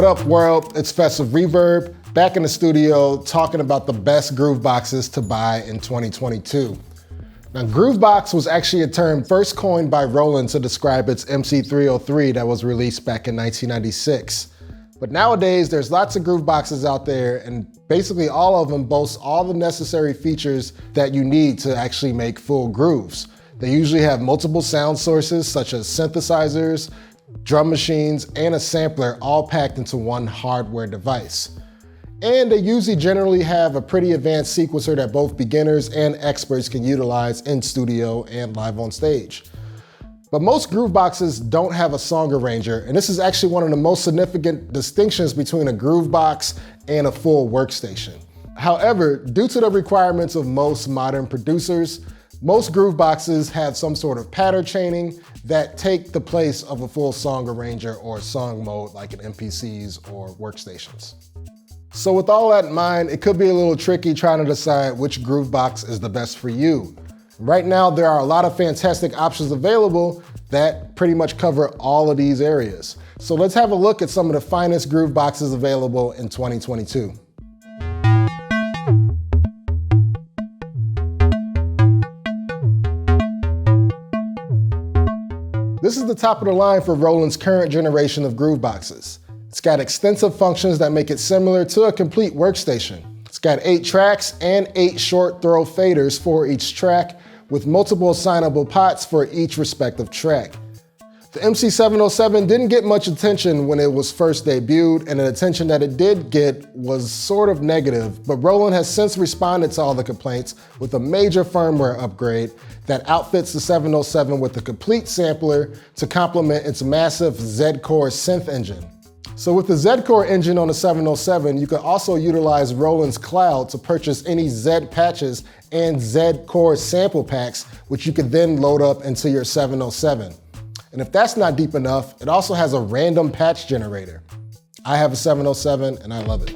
What up, world? It's Fess of Reverb, back in the studio talking about the best groove boxes to buy in 2022. Now, Groovebox was actually a term first coined by Roland to describe its MC-303 that was released back in 1996. But nowadays, there's lots of groove boxes out there, and basically all of them boast all the necessary features that you need to actually make full grooves. They usually have multiple sound sources such as synthesizers, drum machines, and a sampler all packed into one hardware device. And they usually generally have a pretty advanced sequencer that both beginners and experts can utilize in studio and live on stage. But most groove boxes don't have a song arranger, and this is actually one of the most significant distinctions between a groove box and a full workstation. However, due to the requirements of most modern producers, most groove boxes have some sort of pattern chaining that take the place of a full song arranger or song mode like in MPCs or workstations. So with all that in mind, it could be a little tricky trying to decide which groove box is the best for you. Right now, there are a lot of fantastic options available that pretty much cover all of these areas. So let's have a look at some of the finest groove boxes available in 2022. This is the top of the line for Roland's current generation of groove boxes. It's got extensive functions that make it similar to a complete workstation. It's got 8 tracks and 8 short throw faders for each track, with multiple assignable pots for each respective track. The MC-707 didn't get much attention when it was first debuted, and the attention that it did get was sort of negative, but Roland has since responded to all the complaints with a major firmware upgrade that outfits the 707 with a complete sampler to complement its massive Z-Core synth engine. So with the Z-Core engine on the 707, you can also utilize Roland's cloud to purchase any Z patches and Z-Core sample packs, which you could then load up into your 707. And if that's not deep enough, it also has a random patch generator. I have a 707 and I love it.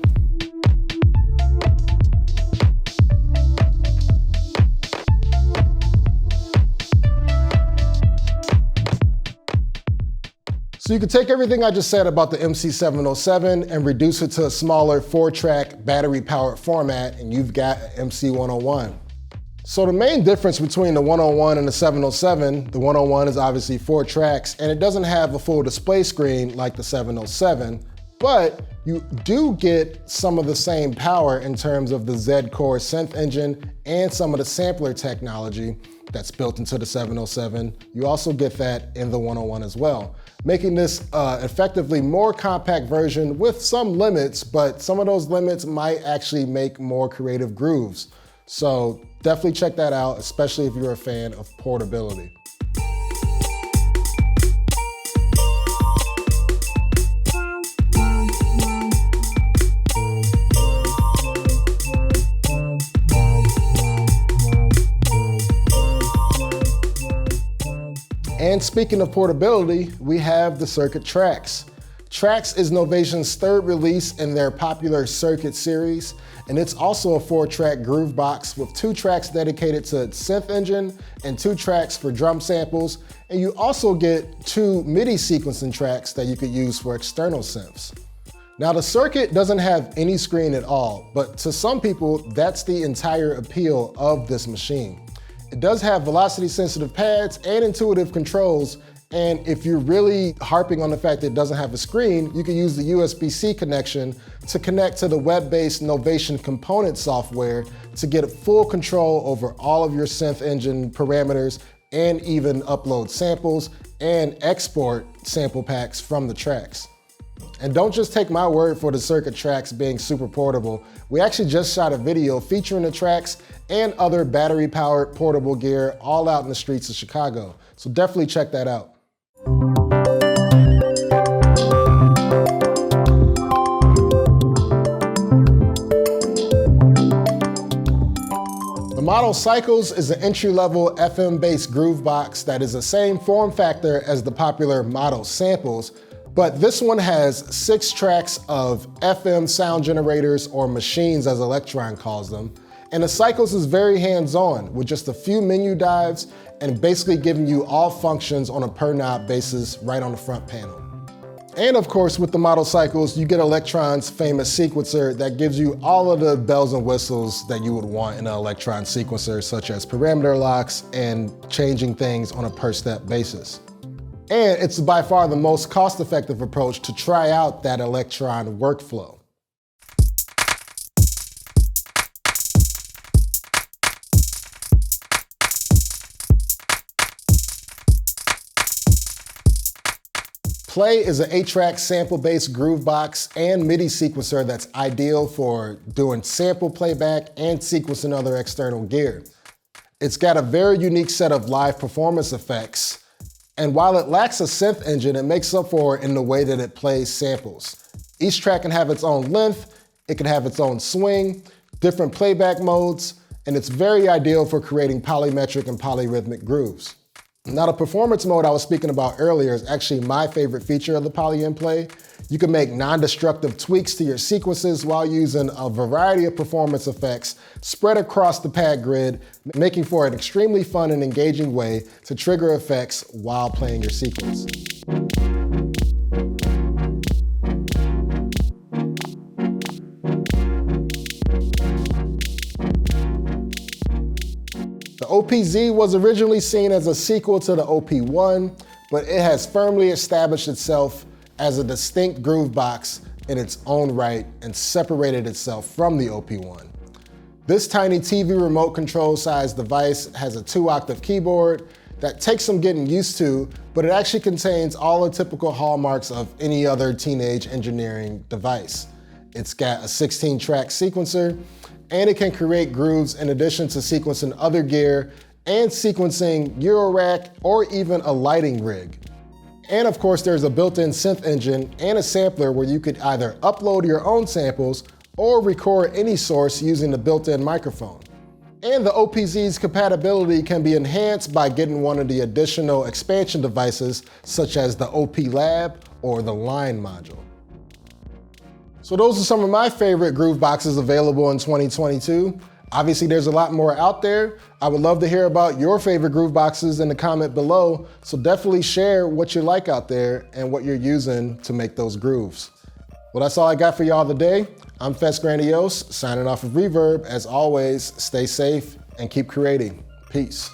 So you can take everything I just said about the MC-707 and reduce it to a smaller 4-track battery-powered format, and you've got MC-101. So the main difference between the 101 and the 707, the 101 is obviously 4 tracks, and it doesn't have a full display screen like the 707, but you do get some of the same power in terms of the Z-Core synth engine and some of the sampler technology that's built into the 707. You also get that in the 101 as well, making this effectively more compact version with some limits, but some of those limits might actually make more creative grooves. So definitely check that out, especially if you're a fan of portability. And speaking of portability, we have the Circuit Trax. Trax is Novation's 3rd release in their popular Circuit series, and it's also a 4-track groove box with 2 tracks dedicated to its synth engine and 2 tracks for drum samples, and you also get 2 MIDI sequencing tracks that you could use for external synths. Now the Circuit doesn't have any screen at all, but to some people, that's the entire appeal of this machine. It does have velocity-sensitive pads and intuitive controls, and if you're really harping on the fact that it doesn't have a screen, you can use the USB-C connection to connect to the web-based Novation component software to get full control over all of your synth engine parameters and even upload samples and export sample packs from the tracks. And don't just take my word for the Circuit Trax being super portable. We actually just shot a video featuring the tracks and other battery-powered portable gear all out in the streets of Chicago. So definitely check that out. The Model Cycles is an entry-level FM-based groove box that is the same form factor as the popular Model Samples, but this one has 6 tracks of FM sound generators, or machines as Elektron calls them, and the Cycles is very hands-on with just a few menu dives and basically giving you all functions on a per knob basis right on the front panel. And of course, with the model cycles, you get Elektron's famous sequencer that gives you all of the bells and whistles that you would want in an Elektron sequencer, such as parameter locks and changing things on a per step basis. And it's by far the most cost-effective approach to try out that Elektron workflow. Play is an 8-track sample-based Groovebox and MIDI sequencer that's ideal for doing sample playback and sequencing other external gear. It's got a very unique set of live performance effects, and while it lacks a synth engine, it makes up for it in the way that it plays samples. Each track can have its own length, it can have its own swing, different playback modes, and it's very ideal for creating polymetric and polyrhythmic grooves. Now, the performance mode I was speaking about earlier is actually my favorite feature of the Polyend Play. You can make non-destructive tweaks to your sequences while using a variety of performance effects spread across the pad grid, making for an extremely fun and engaging way to trigger effects while playing your sequence. The OPZ was originally seen as a sequel to the OP1, but it has firmly established itself as a distinct Groovebox in its own right and separated itself from the OP1. This tiny TV remote control sized device has a 2-octave keyboard that takes some getting used to, but it actually contains all the typical hallmarks of any other teenage engineering device. It's got a 16-track sequencer, and it can create grooves in addition to sequencing other gear and sequencing Eurorack or even a lighting rig. And of course, there's a built-in synth engine and a sampler where you could either upload your own samples or record any source using the built-in microphone. And the OPZ's compatibility can be enhanced by getting one of the additional expansion devices, such as the OP Lab or the Line module. So those are some of my favorite Grooveboxes available in 2022. Obviously, there's a lot more out there. I would love to hear about your favorite Grooveboxes in the comment below, so definitely share what you like out there and what you're using to make those grooves. Well, that's all I got for y'all today. I'm Fess Grandiose, signing off of Reverb. As always, stay safe and keep creating. Peace.